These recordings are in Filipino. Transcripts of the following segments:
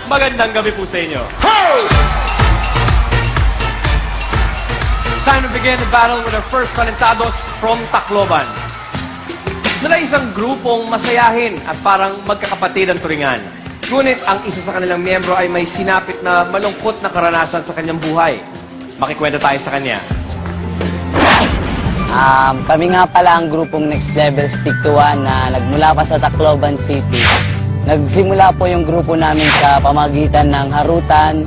magandang gabi po sa inyo. It's time to begin the battle with our first talentados from Tacloban. Sila isang grupong masayahin at parang magkakapatid ang turingan. Ngunit ang isa sa kanilang miyembro ay may sinapit na malungkot na karanasan sa kanyang buhay. Makikwento tayo sa kanya. Kami nga pala ang grupong Next Level Stick to One na nagmula pa sa Tacloban City. Nagsimula po yung grupo namin sa pamagitan ng harutan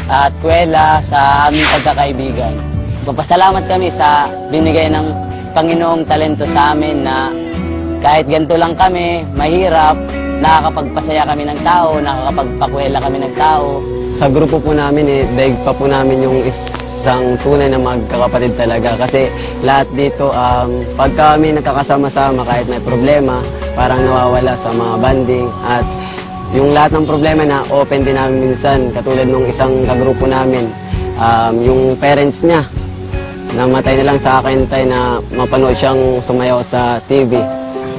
at kwela sa aming pagkakaibigan. Papasalamat kami sa binigay ng Panginoong talento sa amin na kahit ganito lang kami, mahirap, nakakapagpasaya kami ng tao, nakakapagpakwela kami ng tao. Sa grupo po namin, daig pa po namin yung isang tunay na magkakapatid talaga. Kasi lahat dito, pag kami nagkakasama-sama kahit may problema, parang nawawala sa mga banding. At yung lahat ng problema na open din namin minsan, katulad nung isang kagrupo namin, yung parents niya, namatay na lang sa akin tayo na mapanood siyang sumayaw sa TV.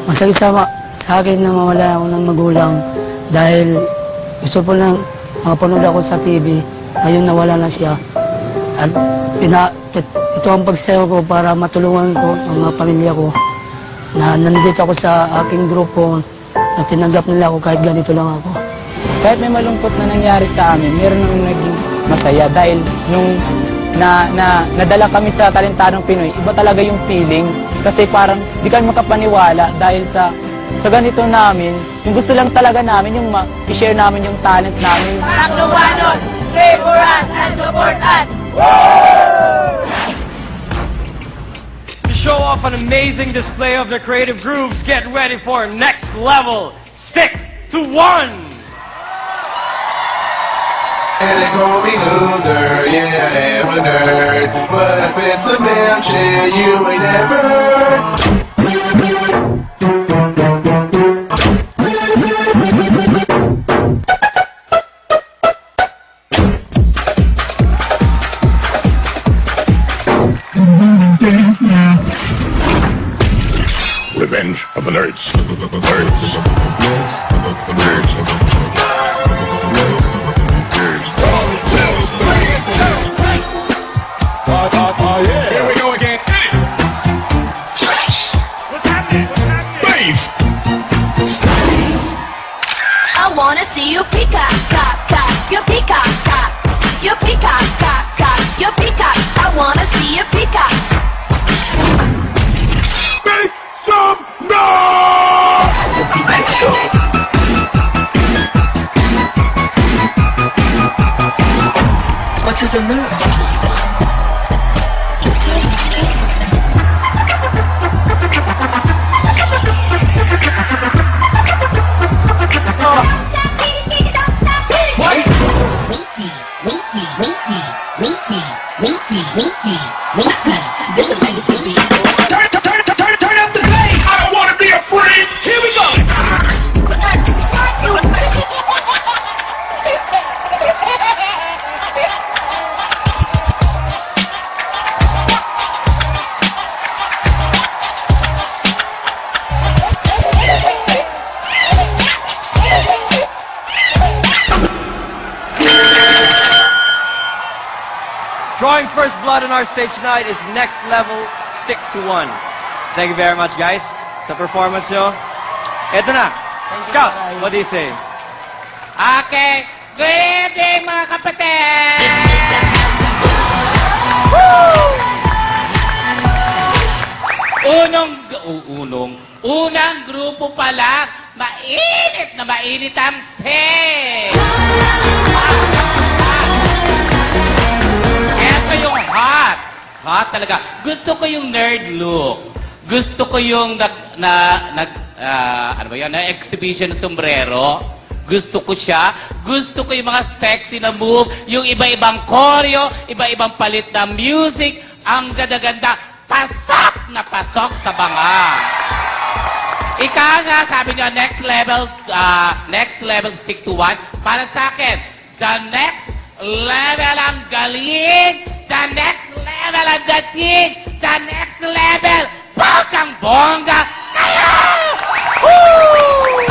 Masakit sa akin na mawala ako ng magulang dahil gusto po lang mapanood ako sa TV, ngayon nawala na siya. At ito ang pagsayaw ko para matulungan ko ang mga pamilya ko na nandito ako sa aking grupo na tinanggap nila ako kahit ganito lang ako. Kahit may malungkot na nangyari sa amin, meron nang naging masaya dahil nung nadala kami sa Talentadong Pinoy, iba talaga yung feeling kasi parang di kami makapaniwala dahil sa ganito namin, yung gusto lang talaga namin yung i-share namin yung talent namin. Taclobanon, pray for us and support us! To show off an amazing display of their creative grooves, get ready for Next Level Stick to One! And they call me loser, yeah, I am a nerd. But if it's a man shit, you ain't never heard. Revenge of the Nerds. Here we go again. What's happening? Beef! I wanna see you peacock, cock, cock, you peacock, cock, you peacock, cock, cock, you peacock. I wanna see you peacock. Make some noise! Let's go! What is a nerd? Turn up the bass! I don't want to be a friend! Here we go! Drawing first blood on our stage tonight is Next Level Stick to One. Thank you very much, guys, sa performance nyo. Eto na. Scout, what do you say? Okay, good evening mga kapatid! Unang grupo pala, mainit na mainit ang stage! Eto yung hot. Hot talaga. Gusto ko yung nerd look. Gusto ko yung exhibition ng sombrero. Gusto ko siya. Gusto ko yung mga sexy na move, yung iba-ibang choreo, iba-ibang palit na music. Ang ganda-ganda. Pasok na pasok sa banga. Ika nga, sabi niya, next level stick to one. Para sa akin, the next level ang galing, the next level ang dating, the next level, bonggang-bongga, kayo! Woo!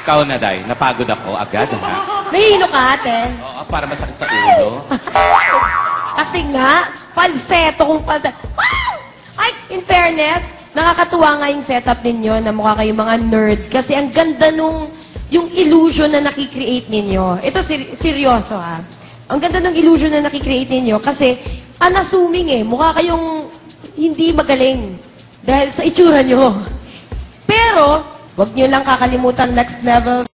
Ikaw na, Day. Napagod ako agad, ha? Nahihilo ka, ate? Oo, para masakit sa ulo. Kasi nga, falsetto kung falsetto. Wow! Ay, in fairness, nakakatuwa nga yung setup ninyo na mukha kayong mga nerd. Kasi ang ganda nung yung illusion na nakikreate ninyo. Ito, seryoso ha. Ang ganda ng illusion na nakikreate ninyo kasi unassuming eh. Mukha kayong hindi magaling dahil sa itsura nyo. Pero, wag nyo lang kakalimutan next level